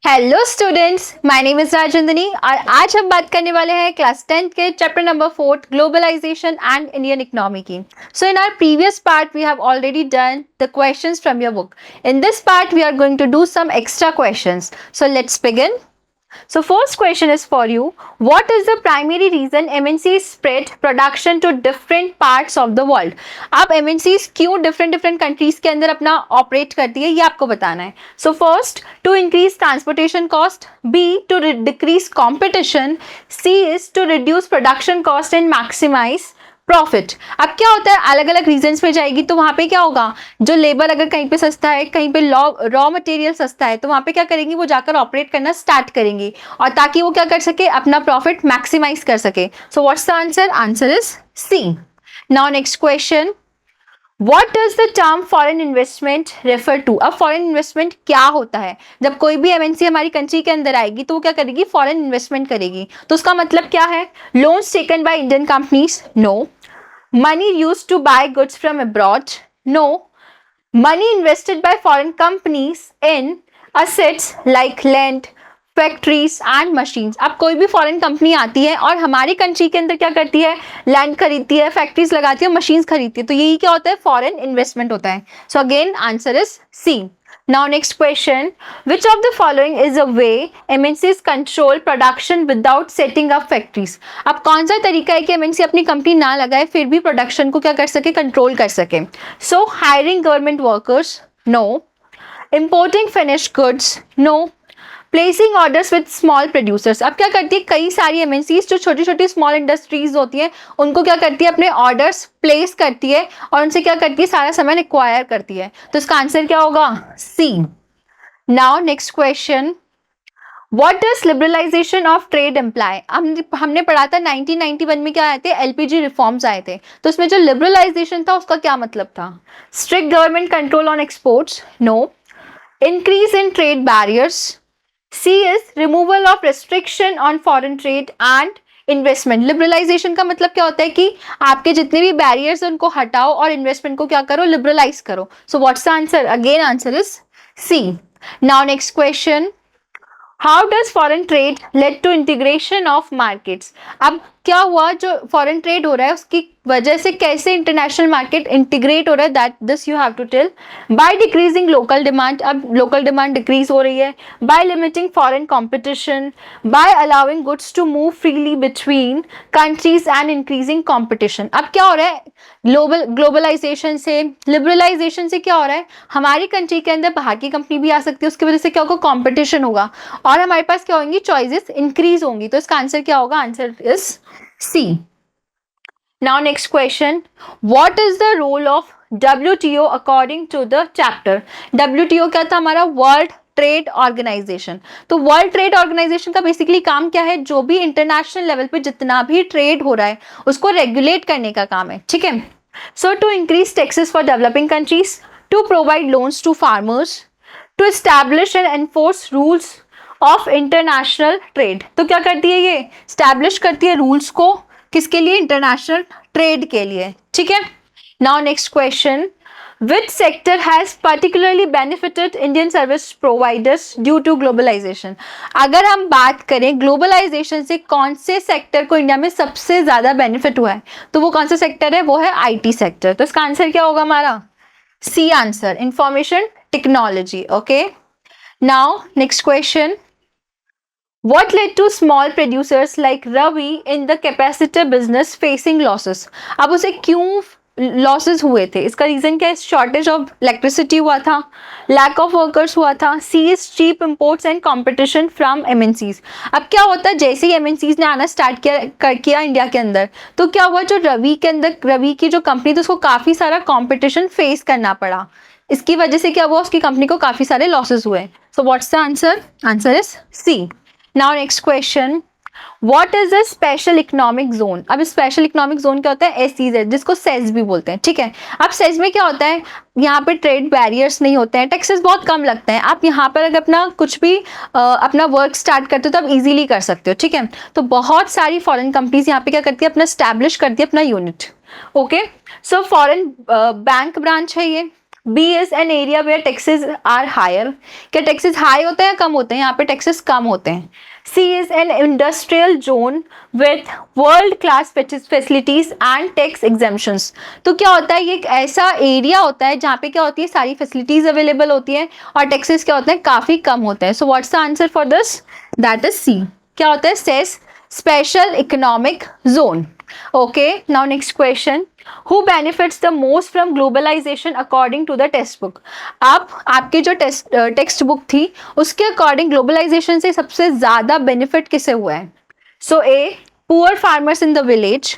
Hello students, my name is Rajnandini और आज हम बात करने वाले हैं क्लास 10th के chapter number 4 globalisation and Indian economy की. So in our previous part we have already done the questions from your book. In this part we are going to do some extra questions. So let's begin. So first question is for you. What is the primary reason MNCs spread production to different parts of the world? अब MNCs क्यों different countries के अंदर अपना operate करती है ये आपको बताना है. So first, to increase transportation cost. B, to decrease competition. C is to reduce production cost and maximize profit. अब क्या होता है, अलग अलग रीजन्स में जाएगी तो वहां पे क्या होगा, जो लेबर अगर कहीं पे सस्ता है, कहीं पे रॉ मटेरियल सस्ता है, तो वहां पे क्या करेंगी, वो जाकर ऑपरेट करना स्टार्ट करेंगी और ताकि वो क्या कर सके, अपना प्रॉफिट मैक्सिमाइज कर सके. So what's the answer? Answer is C. Now next question. What does the term foreign investment refer to? अब फॉरेन इन्वेस्टमेंट क्या होता है? जब कोई भी एमएनसी हमारी कंट्री के अंदर आएगी तो वो क्या करेगी, फॉरेन इन्वेस्टमेंट करेगी. तो उसका मतलब क्या है? Loans taken by Indian companies? No. Money used to buy goods from abroad? No. Money invested by foreign companies in assets like land, factories and machines. अब कोई भी फॉरेन कंपनी आती है और हमारी कंट्री के अंदर क्या करती है, लैंड खरीदती है, फैक्ट्रीज लगाती है, मशीन्स खरीदती है, तो यही क्या होता है, फॉरेन इन्वेस्टमेंट होता है. So again answer is C. Now next question. Which of the following is a way MNCs control production without setting up factories? अब कौन सा तरीका है कि एमएनसी अपनी कंपनी ना लगाए फिर भी प्रोडक्शन को क्या कर सके, कंट्रोल कर सके? So hiring government workers? No. Importing finished goods? No. Placing orders with small producers. अब क्या करती है, कई सारी एमएनसीज जो छोटी छोटी स्मॉल इंडस्ट्रीज होती हैं उनको क्या करती है, अपने ऑर्डर्स प्लेस करती है और उनसे क्या करती है, सारा सामान एक्वायर करती है. तो इसका आंसर क्या होगा? C. Now next question. What does liberalization of trade imply? हमने पढ़ा था 1991 में क्या आए थे, एलपीजी रिफॉर्म्स आए थे, तो उसमें जो लिबरलाइजेशन था उसका क्या मतलब था? Strict government control on exports? No. Increase in trade barriers? C is removal of restriction on foreign trade and investment. Liberalization का मतलब क्या होता है कि आपके जितने भी बैरियर्स हैं उनको हटाओ और इन्वेस्टमेंट को क्या करो, लिबरलाइज करो. So what's the answer? Again answer is C. Now next question. How does foreign trade led to integration of markets? अब क्या हुआ, जो फॉरेन ट्रेड हो रहा है उसकी वजह से कैसे इंटरनेशनल मार्केट इंटीग्रेट हो रहा है, that this you have to tell. By decreasing local demand. अब लोकल डिमांड डिक्रीज हो रही है. By limiting foreign competition. By allowing goods to move freely between countries and increasing competition. अब क्या हो रहा है, ग्लोबलाइजेशन से, लिबरलाइजेशन से क्या हो रहा है, हमारी कंट्री के अंदर बाहर की कंपनी भी आ सकती है, उसकी वजह से क्या होगा, कॉम्पिटिशन होगा और हमारे पास क्या होंगी, चॉइसेस इंक्रीज होंगी. तो इसका आंसर क्या होगा? Answer is C. Now next question. What is the role of WTO according to the chapter? WTO क्या था हमारा, वर्ल्ड ट्रेड ऑर्गेनाइजेशन. तो वर्ल्ड ट्रेड ऑर्गेनाइजेशन का बेसिकली काम क्या है, जो भी इंटरनेशनल लेवल पे जितना भी ट्रेड हो रहा है उसको रेगुलेट करने का काम है. ठीक है. So to increase taxes for developing countries, to provide loans to farmers, to establish and enforce rules of international trade. तो क्या करती है, ये स्टैब्लिश करती है रूल्स को, किसके लिए, इंटरनेशनल ट्रेड के लिए. ठीक है. Now next question. Which sector has particularly benefited Indian service providers due to globalization? अगर हम बात करें ग्लोबलाइजेशन से कौन से सेक्टर को इंडिया में सबसे ज्यादा बेनिफिट हुआ है, तो वो कौन सा सेक्टर है, वो है आईटी सेक्टर. तो इसका आंसर क्या होगा हमारा? C answer, information technology. Okay. Now next question. What led to small producers like Ravi in the capacitor business facing losses? अब उसे क्यों लॉसेस हुए थे, इसका रीजन क्या है? शॉर्टेज ऑफ इलेक्ट्रिसिटी हुआ था, लैक ऑफ वर्कर्स हुआ था, C is cheap imports and competition from MNCs. अब क्या होता है, जैसे ही एमएनसीज ने आना स्टार्ट किया इंडिया के अंदर, तो क्या हुआ, जो रवि के अंदर, रवि की जो कंपनी थी उसको काफ़ी सारा कॉम्पिटिशन फेस करना पड़ा. इसकी वजह से क्या हुआ, उसकी कंपनी को काफ़ी सारे लॉसेस हुए. So what's the answer? Answer is C. Now next question. What is the special economic zone? अब स्पेशल इकोनॉमिक जोन क्या होता है, SEZ, जिसको सेज भी बोलते हैं. ठीक है. अब सेज में क्या होता है, यहाँ पे ट्रेड बैरियर्स नहीं होते हैं, टैक्सेस बहुत कम लगते हैं. आप यहाँ पर अगर अपना कुछ भी अपना वर्क स्टार्ट करते हो तो आप इजीली कर सकते हो. ठीक है. तो बहुत सारी फॉरेन कंपनीज यहाँ पे क्या करती है, अपना स्टैब्लिश करती है अपना unit. Okay. So foreign bank branch है ये, B is an area where taxes are higher. क्या taxes high होते हैं या कम होते हैं? यहाँ पे taxes कम होते हैं. C is an industrial zone with world class facilities and tax exemptions. तो क्या होता है, ये एक ऐसा एरिया होता है जहाँ पे क्या होती है, सारी फैसिलिटीज अवेलेबल होती है और टैक्सेस क्या होते हैं, काफ़ी कम होते हैं. So what's the answer for this? That is C. क्या होता है? SEZ special economic zone. Okay, now next question. Who benefits the most from globalization according to the text book? अब आपकी जो टेक्स्ट बुक थी उसके अकॉर्डिंग ग्लोबलाइजेशन से सबसे ज़्यादा बेनिफिट किसे हुआ है? So A, poor farmers in the village.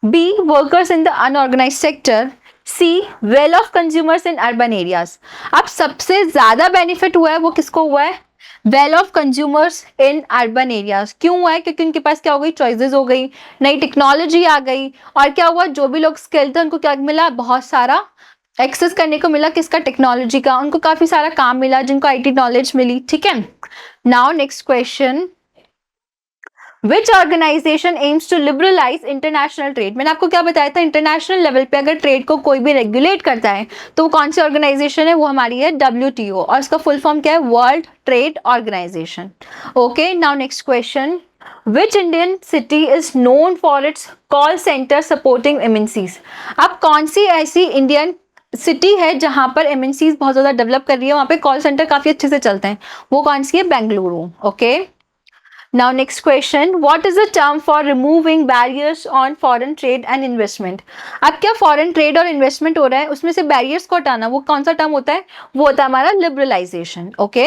B, workers in the unorganize sector. C, well off consumers in urban areas. अब सबसे ज़्यादा बेनिफिट हुआ है वो किसको हुआ है? Well off consumers in urban areas. क्यों हुआ है? क्योंकि उनके पास क्या हो गई, चॉइसेस हो गई, नई टेक्नोलॉजी आ गई और क्या हुआ, जो भी लोग स्किल्ड थे उनको क्या मिला, बहुत सारा एक्सेस करने को मिला. किसका? टेक्नोलॉजी का. उनको काफ़ी सारा काम मिला, जिनको आईटी नॉलेज मिली. ठीक है. Now next question. Which organization aims to liberalize international trade? मैंने आपको क्या बताया था, इंटरनेशनल लेवल पे अगर ट्रेड को कोई भी रेगुलेट करता है तो वो कौन सी ऑर्गेनाइजेशन है? वो हमारी है WTO और इसका फुल फॉर्म क्या है? World trade organization. Okay, now next question. Which Indian city is known for its call centre supporting MNCs? अब कौन सी ऐसी इंडियन सिटी है जहां पर MNCs बहुत ज़्यादा डेवलप कर रही है, वहाँ पे कॉल सेंटर काफ़ी अच्छे से चलते हैं? वो कौन सी है? Bengaluru. Okay. Now next question, what is the term for removing barriers on foreign trade and investment? अब क्या foreign trade और investment हो रहा है, उसमें से barriers को हटाना, वो कौन सा term होता है? वो होता है हमारा liberalization. Okay,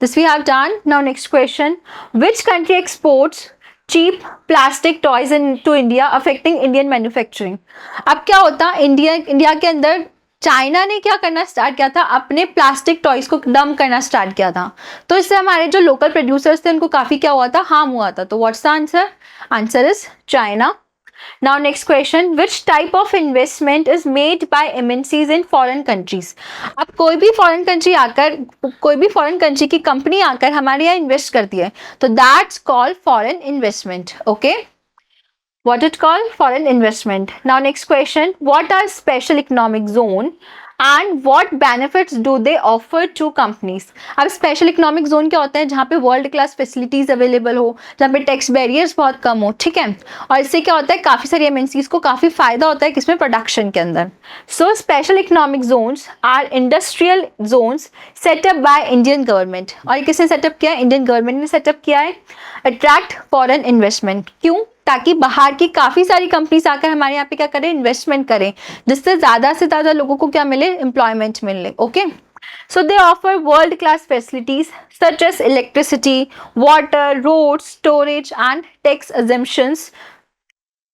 this we have done. Now next question, which country exports cheap plastic toys to India affecting Indian manufacturing? अब क्या होता, इंडिया के अंदर चाइना ने क्या करना स्टार्ट किया था, अपने प्लास्टिक टॉयज को डंप करना स्टार्ट किया था. तो इससे हमारे जो लोकल प्रोड्यूसर्स थे उनको काफ़ी क्या हुआ था, हार्म हुआ था. तो what's the answer? Answer is China. Now next question, which type of investment is made by MNCs in foreign countries? अब कोई भी फॉरेन कंट्री की कंपनी आकर हमारे यहाँ इन्वेस्ट करती है तो that's called foreign investment. Okay, what it called? Foreign investment. Now next question, what are special economic zone and what benefits do they offer to companies? अब स्पेशल इकोनॉमिक जोन क्या होता है? जहाँ पे वर्ल्ड क्लास फैसिलिटीज अवेलेबल हो, जहाँ पे tax barriers बहुत कम हो. ठीक है. और इससे क्या होता है, काफ़ी सारी MNCs को काफ़ी फायदा होता है किसमें? प्रोडक्शन के अंदर. So special economic zones are industrial zones set up by Indian government. और किसने सेटअप किया है? इंडियन गवर्नमेंट ने सेटअप किया है. Attract foreign investment. क्यों? ताकि बाहर की काफ़ी सारी कंपनीज आकर हमारे यहाँ पे क्या करें, इन्वेस्टमेंट करें, जिससे ज़्यादा से ज़्यादा लोगों को क्या मिले, एम्प्लॉयमेंट मिले. Okay, so they offer world class facilities such as electricity, water, road, storage and tax exemptions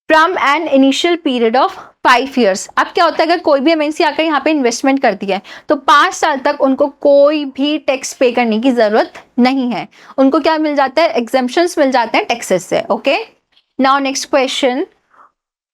from an initial period of 5 years. अब क्या होता है, अगर कोई भी MNC आकर यहाँ पे इन्वेस्टमेंट करती है तो 5 साल तक उनको कोई भी टैक्स पे करने की ज़रूरत नहीं है. उनको क्या मिल जाता है? एग्जेम्पशंस मिल जाते हैं टैक्सेस से. Okay. Now next question,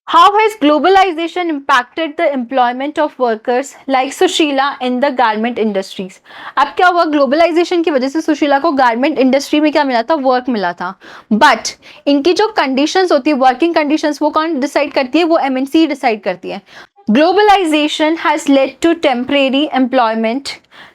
how has globalization impacted the employment of workers like Sushila in the garment industries? अब क्या हुआ, ग्लोबलाइजेशन की वजह से सुशीला को गारमेंट इंडस्ट्री में क्या मिला था? वर्क मिला था. बट इनकी जो कंडीशंस होती है, वर्किंग कंडीशंस, वो कौन डिसाइड करती है? वो MNC डिसाइड करती है. Globalization has led to temporary employment,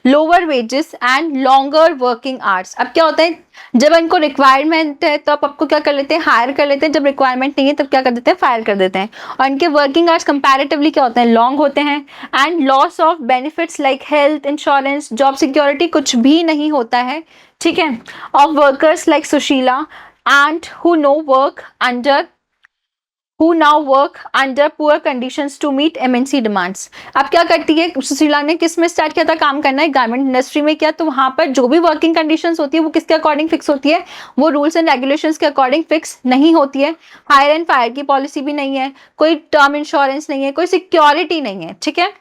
lower wages and longer working hours. अब क्या होता है, जब इनको रिक्वायरमेंट है तो आप आपको क्या कर लेते हैं? हायर कर लेते हैं. जब रिक्वायरमेंट नहीं है तब क्या कर देते हैं? फायर कर देते हैं. और इनके वर्किंग आवर्स कंपैरेटिवली क्या होते हैं? लॉन्ग होते हैं. And loss of benefits like health insurance, job security कुछ भी नहीं होता है. ठीक है. Of workers like Sushila and who now work under poor conditions to meet MNC demands. अब क्या करती है सुशीला ने? किस में स्टार्ट किया था काम करना है? गारमेंट इंडस्ट्री में किया. तो वहाँ पर जो भी वर्किंग कंडीशंस होती है वो किसके अकॉर्डिंग फिक्स होती है? वो रूल्स एंड रेगुलेशंस के अकॉर्डिंग फिक्स नहीं होती है. हायर एंड फायर की पॉलिसी भी नहीं है, कोई टर्म इंश्योरेंस नहीं है, कोई सिक्योरिटी नहीं है. ठीक है.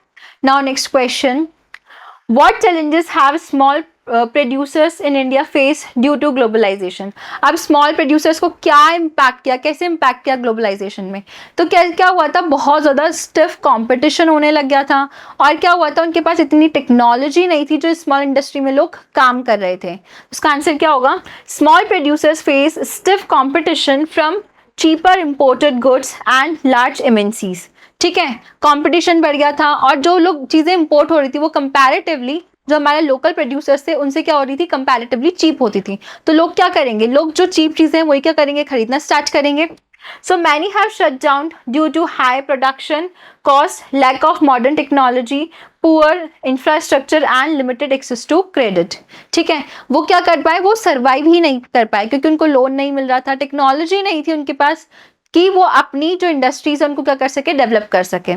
Now next question, what challenges have small producers in India face due to globalization? अब स्मॉल प्रोड्यूसर्स को क्या इम्पैक्ट किया, कैसे इम्पैक्ट किया ग्लोबलाइजेशन में? तो क्या हुआ था, बहुत ज़्यादा स्टिफ कंपटीशन होने लग गया था. और क्या हुआ था, उनके पास इतनी टेक्नोलॉजी नहीं थी जो स्मॉल इंडस्ट्री में लोग काम कर रहे थे. उसका आंसर क्या होगा? Small producers face stiff competition from cheaper imported goods and large MNCs. ठीक है, कंपटीशन बढ़ गया था और जो लोग चीज़ें इंपोर्ट हो रही थी वो कंपैरेटिवली जो हमारे लोकल प्रोड्यूसर्स थे उनसे क्या हो रही थी, कंपैरेटिवली चीप होती थी। तो लोग क्या करेंगे, लोग जो चीप चीज़ें हैं वही क्या करेंगे, खरीदना स्टार्ट करेंगे। So many have shut down due to high production cost, lack of modern technology, poor infrastructure and limited access to credit. ठीक है, वो क्या कर पाए, वो सर्वाइव ही नहीं कर पाए क्योंकि उनको लोन नहीं मिल रहा था, टेक्नोलॉजी नहीं थी उनके पास कि वो अपनी जो इंडस्ट्रीज है उनको क्या कर सके, डेवलप कर सके।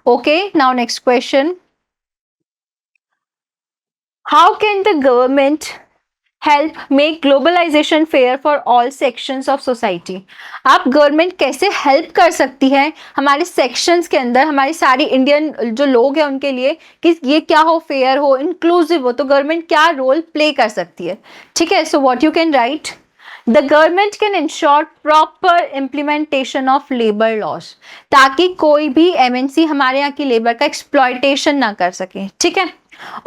Okay, now next question, how can the government help make globalization fair for all sections of society. आप गवर्नमेंट कैसे हेल्प कर सकती है हमारे सेक्शंस के अंदर, हमारी सारी इंडियन जो लोग हैं उनके लिए कि ये क्या हो, फेयर हो, इंक्लूसिव हो, तो गवर्नमेंट क्या रोल प्ले कर सकती है। ठीक है, so what you can write, the government can ensure proper implementation of labour laws, ताकि कोई भी एमएनसी हमारे यहाँ की लेबर का एक्सप्लॉयटेशन ना कर सके। ठीक है,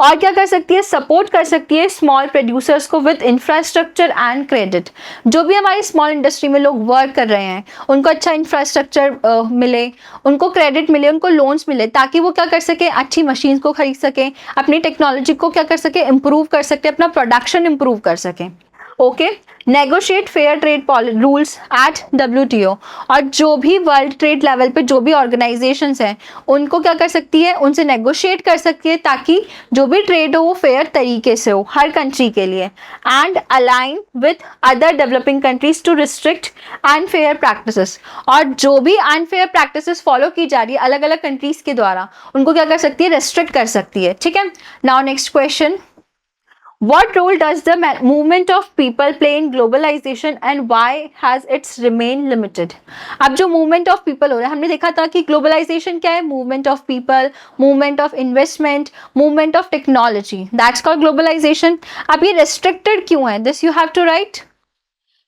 और क्या कर सकती है, सपोर्ट कर सकती है स्मॉल प्रोड्यूसर्स को विद इंफ्रास्ट्रक्चर एंड क्रेडिट। जो भी हमारी स्मॉल इंडस्ट्री में लोग वर्क कर रहे हैं उनको अच्छा इंफ्रास्ट्रक्चर मिले, उनको क्रेडिट मिले, उनको लोन्स मिले, ताकि वो क्या कर सके, अच्छी मशीन्स को खरीद सके, अपनी टेक्नोलॉजी को क्या कर सके, इम्प्रूव कर सके, अपना प्रोडक्शन इम्प्रूव कर सके। Okay, negotiate fair trade rules at WTO, और जो भी वर्ल्ड ट्रेड लेवल पे जो भी ऑर्गेनाइजेशंस हैं उनको क्या कर सकती है, उनसे नेगोशिएट कर सकती है ताकि जो भी ट्रेड हो वो फेयर तरीके से हो हर कंट्री के लिए। And align with other developing countries to restrict unfair practices, और जो भी अनफेयर प्रैक्टिसेस फॉलो की जा रही है अलग अलग कंट्रीज के द्वारा उनको क्या कर सकती है, रेस्ट्रिक्ट कर सकती है। ठीक है, now next question, what role does the movement of people play in globalization and why has its remained limited। अब जो movement of people हो रहा है, हमने देखा था कि globalization क्या है, movement of people, movement of investment, movement of technology, that's called globalization। अब ये restricted क्यों है, this you have to write।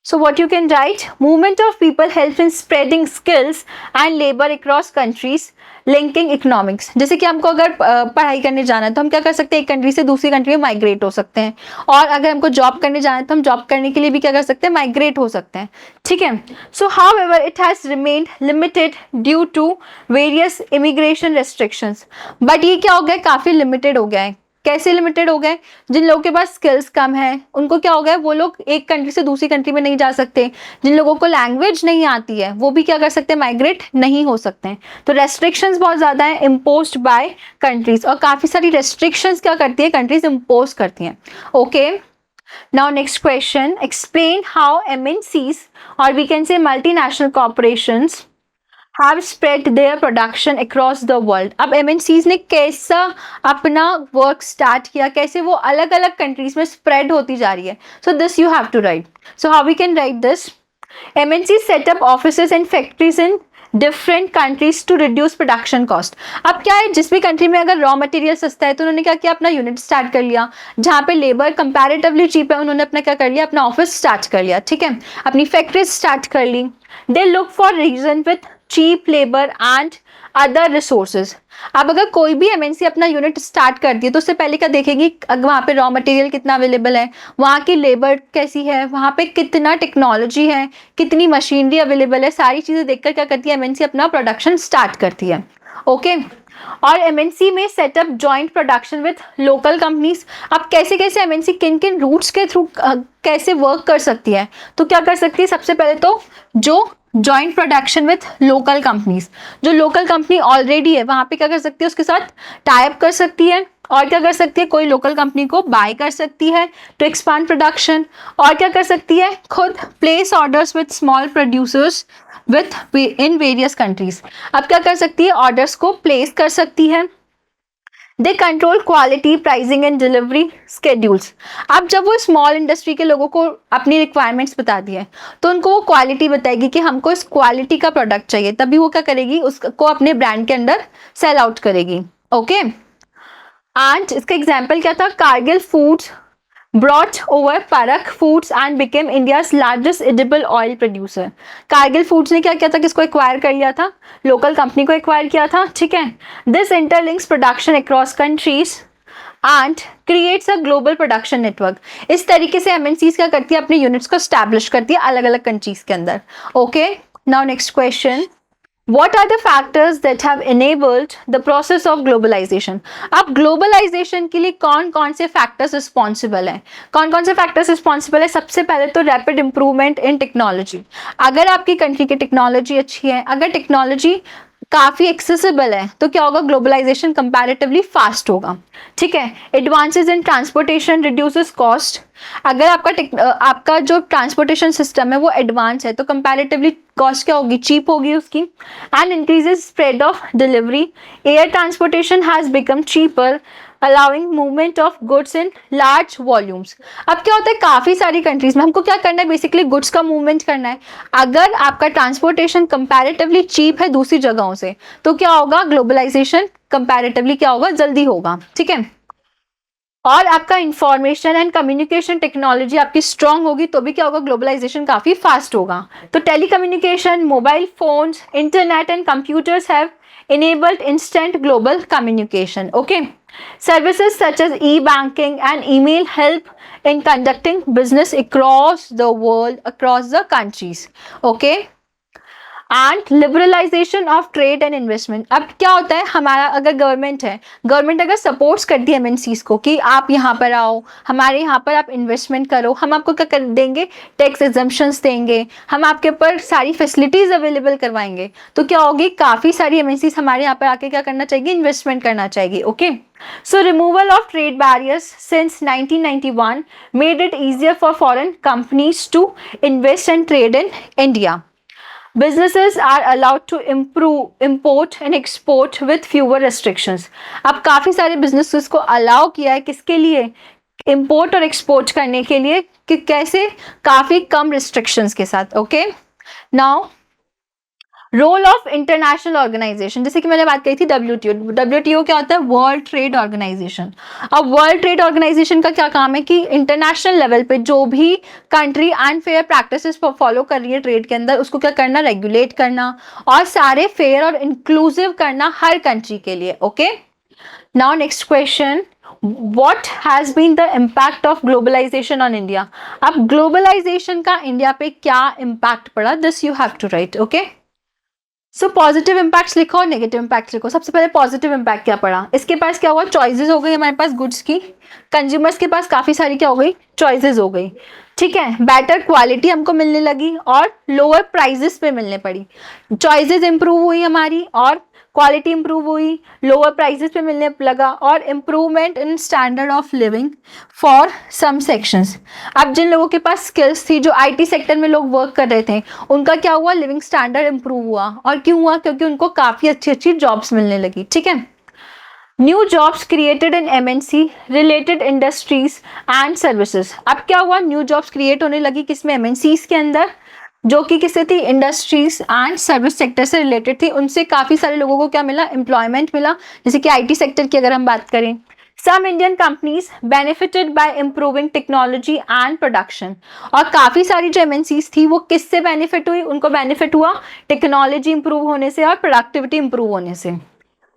So what you can write, movement of people helps in spreading skills and labor across countries, linking economics। जैसे कि हमको अगर पढ़ाई करने जाना है तो हम क्या कर सकते हैं, एक कंट्री से दूसरी कंट्री में माइग्रेट हो सकते हैं, और अगर हमको जॉब करने जाना है तो हम जॉब करने के लिए भी क्या कर सकते हैं, माइग्रेट हो सकते हैं। ठीक है, so however it has remained limited due to various immigration restrictions. But ये क्या हो गया, काफ़ी लिमिटेड हो गया है। कैसे लिमिटेड हो गए, जिन लोगों के पास स्किल्स कम है उनको क्या हो गया, वो लोग एक कंट्री से दूसरी कंट्री में नहीं जा सकते, जिन लोगों को लैंग्वेज नहीं आती है वो भी क्या कर सकते हैं, माइग्रेट नहीं हो सकते हैं। तो रेस्ट्रिक्शंस बहुत ज़्यादा हैं इम्पोज्ड बाय कंट्रीज, और काफ़ी सारी रेस्ट्रिक्शंस क्या करती है, कंट्रीज इम्पोज करती हैं। Okay, now next question, explain how MNCs और we can say multinational corporations have spread their production across the world। अब MNCs ने कैसा अपना वर्क स्टार्ट किया, कैसे वो अलग अलग कंट्रीज में स्प्रेड होती जा रही है। So this you have to write. So how we can write this, MNCs set up offices and factories in different countries to reduce production cost। अब क्या है, जिस भी कंट्री में अगर रॉ मटेरियल सस्ता है तो उन्होंने क्या किया, अपना यूनिट स्टार्ट कर लिया, जहाँ पे लेबर कंपैरेटिवली चीप है उन्होंने अपना क्या कर लिया, अपना ऑफिस स्टार्ट कर लिया। ठीक है, अपनी फैक्ट्रीज स्टार्ट कर ली। They look for region with cheap labour and other resources. अब अगर कोई भी MNC अपना यूनिट स्टार्ट करती है तो उससे पहले क्या देखेगी, वहाँ पे रॉ मटेरियल कितना अवेलेबल है, वहाँ की लेबर कैसी है, वहाँ पे कितना टेक्नोलॉजी है, कितनी मशीनरी अवेलेबल है, सारी चीज़ें देखकर क्या करती है MNC अपना प्रोडक्शन स्टार्ट करती है। ओके, और MNC में setup joint production with local companies. अब कैसे कैसे MNC किन किन रूट्स के थ्रू कैसे वर्क कर सकती है, तो क्या कर सकती है, सबसे पहले तो जो joint production with local companies, जो लोकल कंपनी ऑलरेडी है वहाँ पे क्या कर सकती है, उसके साथ टाई अप कर सकती है, और क्या कर सकती है, कोई लोकल कंपनी को बाय कर सकती है टू एक्सपांड प्रोडक्शन, और क्या कर सकती है, खुद place orders with small producers with in various countries. अब क्या कर सकती है, ऑर्डर्स को प्लेस कर सकती है। They control quality, pricing and delivery schedules. अब जब वो स्मॉल इंडस्ट्री के लोगों को अपनी रिक्वायरमेंट्स बता दी है तो उनको वो क्वालिटी बताएगी कि हमको इस क्वालिटी का प्रोडक्ट चाहिए, तभी वो क्या करेगी, उसको अपने ब्रांड के अंदर सेल आउट करेगी। ओके, एंड इसका एग्जाम्पल क्या था, Kargil foods brought over Parak Foods and became India's largest edible oil producer। Kargil foods ने क्या किया था, किसको एक्वायर कर लिया था, लोकल कंपनी को एक्वायर किया था। ठीक है, this interlinks production across countries and creates a global production network. इस तरीके से MNCs क्या करती है, अपने यूनिट्स को स्टैब्लिश करती है अलग अलग कंट्रीज के अंदर। Okay, now next question, What are the factors that have enabled the process of globalization? अब globalization के लिए कौन कौन से factors responsible हैं? कौन कौन से factors responsible है? सबसे पहले तो rapid improvement in technology. अगर आपकी country की technology अच्छी है, अगर technology काफ़ी एक्सेसिबल है तो क्या होगा, ग्लोबलाइजेशन कंपैरेटिवली फास्ट होगा. ठीक है. Advances in transportation reduces cost. अगर आपका जो ट्रांसपोर्टेशन सिस्टम है वो एडवांस है तो कंपैरेटिवली कॉस्ट क्या होगी, चीप होगी उसकी. And increases spread of delivery. Air transportation has become cheaper allowing movement of goods in large volumes. अब क्या होता है, काफ़ी सारी कंट्रीज में हमको क्या करना है, बेसिकली गुड्स का मूवमेंट करना है. अगर आपका ट्रांसपोर्टेशन कंपैरेटिवली चीप है दूसरी जगहों से तो क्या होगा, ग्लोबलाइजेशन कंपैरेटिवली क्या होगा, जल्दी होगा. ठीक है. और आपका इंफॉर्मेशन एंड कम्युनिकेशन टेक्नोलॉजी आपकी स्ट्रांग होगी तो भी क्या होगा, ग्लोबलाइजेशन काफ़ी फास्ट होगा. तो telecommunication, mobile phones, internet and computers have enabled instant global communication. Okay. Services such as e-banking and email help in conducting business across the world, across the countries. Okay. And liberalization of trade and investment. अब क्या होता है, हमारा अगर government है, government अगर supports करती है एमएनसीज को कि आप यहाँ पर आओ, हमारे यहाँ पर आप इन्वेस्टमेंट करो, हम आपको क्या कर देंगे, टैक्स एग्जम्पशंस देंगे, हम आपके ऊपर सारी फैसिलिटीज़ अवेलेबल करवाएंगे, तो क्या होगी, काफ़ी सारी एमएनसीज हमारे यहाँ पर आके क्या करना चाहिए, इन्वेस्टमेंट करना चाहिए. Okay. So removal of trade barriers since 1991 made it easier for foreign companies to invest and trade in India. Businesses are allowed to import and export with fewer restrictions. अब काफ़ी सारे businesses को allow किया है किसके लिए, import और export करने के लिए, कि कैसे, काफ़ी कम restrictions के साथ. Okay. Now role of international organization, जैसे कि मैंने बात कही थी WTO. WTO क्या होता है, वर्ल्ड ट्रेड ऑर्गेनाइजेशन. अब वर्ल्ड ट्रेड ऑर्गेनाइजेशन का क्या काम है कि इंटरनेशनल लेवल पे जो भी कंट्री अनफेयर प्रैक्टिसेस फॉलो कर रही है ट्रेड के अंदर, उसको क्या करना, रेगुलेट करना और सारे फेयर और इंक्लूसिव करना हर कंट्री के लिए. Okay. Now next question, What has been the impact of globalization on India? अब ग्लोबलाइजेशन का इंडिया पे क्या इम्पैक्ट पड़ा, this you have to write. Okay. So positive impacts लिखो और नेगेटिव इम्पैक्ट्स लिखो. सबसे पहले पॉजिटिव इम्पैक्ट क्या पड़ा, इसके पास क्या हुआ, चॉइसेस हो गई हमारे पास गुड्स की, कंज्यूमर्स के पास काफ़ी सारी क्या हो गई, चॉइसेस हो गई. ठीक है. बेटर क्वालिटी हमको मिलने लगी और लोअर प्राइजेस पे मिलने पड़ी. चॉइसेस इंप्रूव हुई हमारी और क्वालिटी इंप्रूव हुई, लोअर प्राइसेस पे मिलने लगा और improvement in standard of living for some sections. अब जिन लोगों के पास स्किल्स थी, जो आईटी सेक्टर में लोग वर्क कर रहे थे, उनका क्या हुआ, लिविंग स्टैंडर्ड इंप्रूव हुआ. और क्यों हुआ, क्योंकि उनको काफ़ी अच्छी अच्छी जॉब्स मिलने लगी. ठीक है. New jobs created in MNC related industries and services. अब क्या हुआ, न्यू जॉब्स क्रिएट होने लगी किसमें, एमएनसीज के अंदर, जो कि किससे थी, इंडस्ट्रीज एंड सर्विस सेक्टर से रिलेटेड थी. उनसे काफ़ी सारे लोगों को क्या मिला, एम्प्लॉयमेंट मिला. जैसे कि आईटी सेक्टर की अगर हम बात करें, some Indian companies benefited by improving technology and production. और काफ़ी सारी जो एमएनसीज थी वो किससे बेनिफिट हुई, उनको बेनिफिट हुआ टेक्नोलॉजी इंप्रूव होने से और प्रोडक्टिविटी इंप्रूव होने से.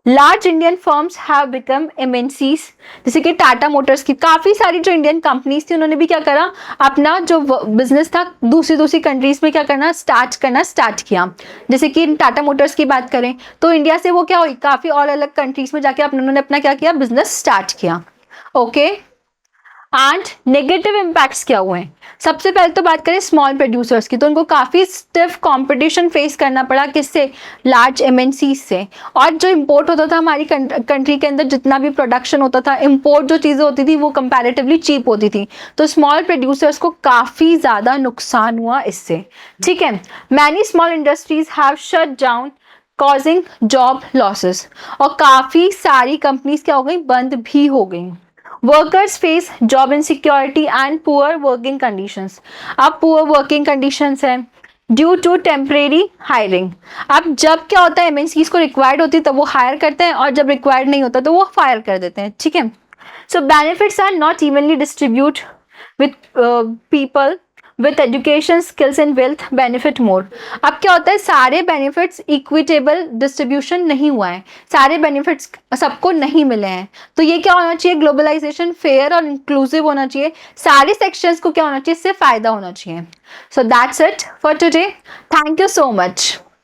Large Indian firms have become MNCs, जैसे कि टाटा मोटर्स की काफ़ी सारी जो इंडियन कंपनीज थी, उन्होंने भी क्या करा, अपना जो बिजनेस था दूसरी कंट्रीज में क्या करना स्टार्ट किया. जैसे कि टाटा मोटर्स की बात करें तो इंडिया से वो क्या हुई, काफ़ी और अलग कंट्रीज में जाके उन्होंने अपना क्या किया, बिजनेस स्टार्ट किया. ओके. एंड नेगेटिव इम्पैक्ट्स क्या हुए हैं, सबसे पहले तो बात करें स्मॉल प्रोड्यूसर्स की, तो उनको काफ़ी स्टिफ कंपटीशन फेस करना पड़ा किससे, लार्ज एमएनसी से. और जो इंपोर्ट होता था हमारी कंट्री के अंदर, जितना भी प्रोडक्शन होता था, इंपोर्ट जो चीज़ें होती थी वो कंपैरेटिवली चीप होती थी, तो स्मॉल प्रोड्यूसर्स को काफ़ी ज़्यादा नुकसान हुआ इससे. ठीक है. Many small industries have shut down causing job losses. और काफ़ी सारी कंपनीज क्या हो गई, बंद भी हो गई. Workers face job insecurity and poor working conditions. अब पुअर वर्किंग कंडीशंस है ड्यू टू टेम्परेरी हायरिंग. अब जब क्या होता है, एमएनसीज को रिक्वायर्ड होती है तब वो हायर करते हैं और जब रिक्वायर्ड नहीं होता तो वो फायर कर देते हैं. ठीक है. So benefits are not evenly distribute with people with education skills and wealth benefit more. अब क्या होता है, सारे बेनिफिट्स इक्विटेबल डिस्ट्रीब्यूशन नहीं हुआ है, सारे बेनिफिट्स सबको नहीं मिले हैं. तो ये क्या होना चाहिए, ग्लोबलाइजेशन फेयर और इंक्लूसिव होना चाहिए, सारे सेक्शंस को क्या होना चाहिए, इससे फायदा होना चाहिए. So that's it for today. Thank you so much.